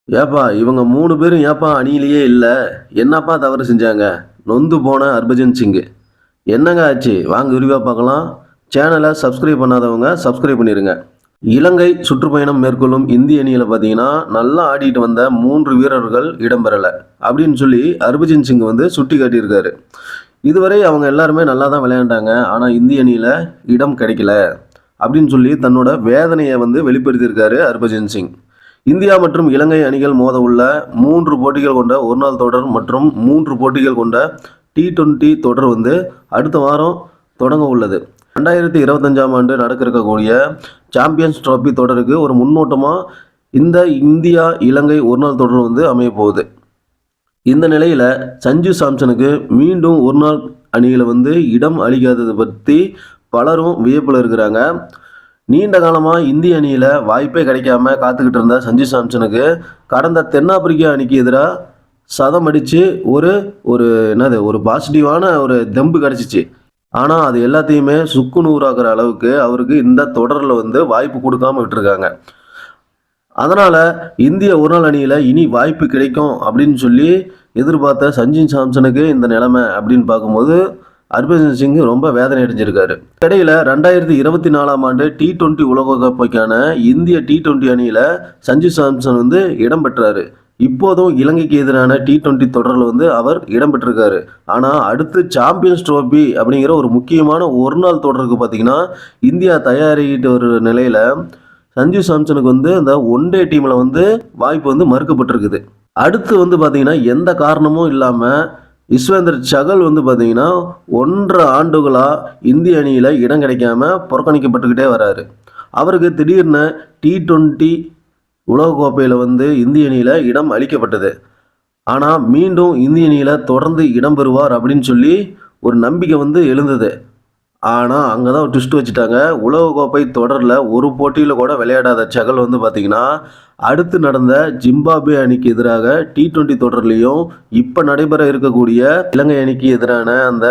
ஏப்பா இவங்க 3 பேரும் ஏப்பா அணியிலேயே இல்ல? என்னப்பா தவறு செஞ்சாங்க? நொந்து போன ஹர்பஜன் சிங். என்னங்க ஆச்சு? வாங்க விரிவா பார்க்கலாம். சேனலை சப்ஸ்கிரைப் பண்ணாதவங்க சப்ஸ்கிரைப் பண்ணிருங்க. இலங்கை சுற்றுப்பயணம் மேற்கொள்ளும் இந்திய அணியில பார்த்தீங்கன்னா, நல்லா ஆடிட்டு வந்த 3 வீரர்கள் இடம்பெறல. அப்படின்னு சொல்லி ஹர்பஜன் சிங் வந்து சுட்டி காட்டியிருக்காரு. இதுவரை அவங்க எல்லாருமே நல்லா தான் விளையாண்டாங்க. ஆனா இந்திய அணியில இடம் கிடைக்கல. அப்படின்னு சொல்லி தன்னோட வேதனையை வந்து வெளிப்படுத்தியிருக்காரு ஹர்பஜன் சிங். இந்தியா மற்றும் இலங்கை அணிகள் மோத உள்ள 3 போட்டிகள் கொண்ட ஒருநாள் தொடர் மற்றும் 3 போட்டிகள் கொண்ட T20 தொடர் வந்து அடுத்த வாரம் தொடங்க உள்ளது. 2025ஆம் ஆண்டு நடக்க இருக்கக்கூடிய சாம்பியன்ஸ் டிராபி தொடருக்கு ஒரு முன்னோட்டமாக இந்த இந்தியா இலங்கை ஒருநாள் தொடர் வந்து அமைய போகுது. இந்த நிலையில் சஞ்சு சாம்சனுக்கு மீண்டும் ஒருநாள் அணியில் வந்து இடம் அளிக்காததை பற்றி பலரும் வியப்பில் இருக்கிறாங்க. நீண்ட காலமாக இந்திய அணியில் வாய்ப்பே கிடைக்காம காத்துக்கிட்டு இருந்த சஞ்சு சாம்சனுக்கு கடந்த தென்னாப்பிரிக்கா அணிக்கு எதிராக சதம் அடித்து ஒரு பாசிட்டிவான ஒரு தெம்பு கிடச்சிச்சு. ஆனால் அது எல்லாத்தையுமே சுக்கு நூறாக்குற அளவுக்கு அவருக்கு இந்த தொடரில் வந்து வாய்ப்பு கொடுக்காம விட்டுருக்காங்க. அதனால் இந்திய ஒருநாள் அணியில் இனி வாய்ப்பு கிடைக்கும் அப்படின்னு சொல்லி எதிர்பார்த்த சஞ்சு சாம்சனுக்கு இந்த நிலைமை அப்படின்னு பார்க்கும்போது ஹர்பஜன் சிங் ரொம்ப வேதனை அடைஞ்சிருக்காரு. இடையில 2024ஆம் ஆண்டு T20 உலகக்கோப்பைக்கான இந்திய T20 அணியில சஞ்சு சாம்சன் வந்து இடம்பெற்றாரு. இப்போதும் இலங்கைக்கு எதிரான T20 தொடரில் வந்து அவர் இடம்பெற்றிருக்காரு. ஆனால் அடுத்து சாம்பியன்ஸ் ட்ரோபி அப்படிங்கிற ஒரு முக்கியமான ஒரு நாள் தொடருக்கு பார்த்தீங்கன்னா இந்தியா தயாரிக்கிட்டு வர நிலையில சஞ்சு சாம்சனுக்கு வந்து அந்த ஒன் டே டீமில் வந்து வாய்ப்பு வந்து மறுக்கப்பட்டிருக்குது. அடுத்து வந்து பார்த்தீங்கன்னா எந்த காரணமும் இல்லாமல் யுஸ்வேந்தர் சகல் வந்து பார்த்தீங்கன்னா 1.5 ஆண்டுகளாக இந்திய அணியில் இடம் கிடைக்காம புறக்கணிக்கப்பட்டுக்கிட்டே வராரு. அவருக்கு திடீர்னு T20 உலகக்கோப்பையில் வந்து இந்திய அணியில் இடம் அளிக்கப்பட்டது. ஆனால் மீண்டும் இந்திய அணியில் தொடர்ந்து இடம் பெறுவார் அப்படின்னு சொல்லி ஒரு நம்பிக்கை வந்து எழுந்தது. ஆனால் அங்கே தான் ஒரு ட்விஸ்ட் வச்சுட்டாங்க. உலகக்கோப்பை தொடரில் ஒரு போட்டியில் கூட விளையாடாத சகல் வந்து பார்த்திங்கன்னா அடுத்து நடந்த ஜிம்பாப்வே அணிக்கு எதிராக T20 தொடர்லையும் இப்போ நடைபெற இருக்கக்கூடிய இலங்கை அணிக்கு எதிரான அந்த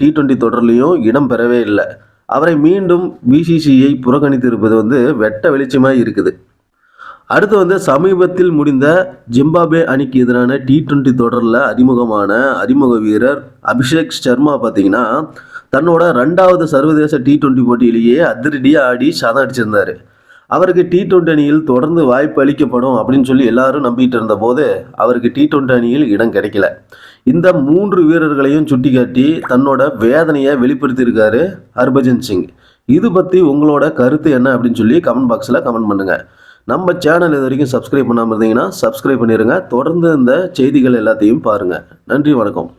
T20 தொடர்லையும் இடம் பெறவே இல்லை. அவரை மீண்டும் BCCI புறக்கணித்திருப்பது வந்து வெட்ட வெளிச்சமாக இருக்குது. அடுத்து வந்து சமீபத்தில் முடிந்த ஜிம்பாப்வே அணிக்கு எதிரான T20 தொடரில் அறிமுக வீரர் அபிஷேக் சர்மா பார்த்தீங்கன்னா தன்னோட 2வது சர்வதேச T20 போட்டியிலேயே அதிரடியாக ஆடி சதம் அடிச்சிருந்தார். அவருக்கு T20 அணியில் தொடர்ந்து வாய்ப்பு அளிக்கப்படும் அப்படின்னு சொல்லி எல்லாரும் நம்பிட்டு இருந்த போது அவருக்கு T20 அணியில் இடம் கிடைக்கல. இந்த 3 வீரர்களையும் சுட்டிக்காட்டி தன்னோட வேதனையை வெளிப்படுத்தியிருக்காரு ஹர்பஜன் சிங். இது பற்றி உங்களோட கருத்து என்ன அப்படின்னு சொல்லி கமெண்ட் பாக்ஸில் கமெண்ட் பண்ணுங்கள். நம்ம சேனல் இது வரைக்கும் சப்ஸ்கிரைப் பண்ணாமல் இருந்தீங்கன்னா சப்ஸ்கிரைப் பண்ணிடுங்க. தொடர்ந்து இந்த செய்திகள் எல்லாத்தையும் பாருங்கள். நன்றி, வணக்கம்.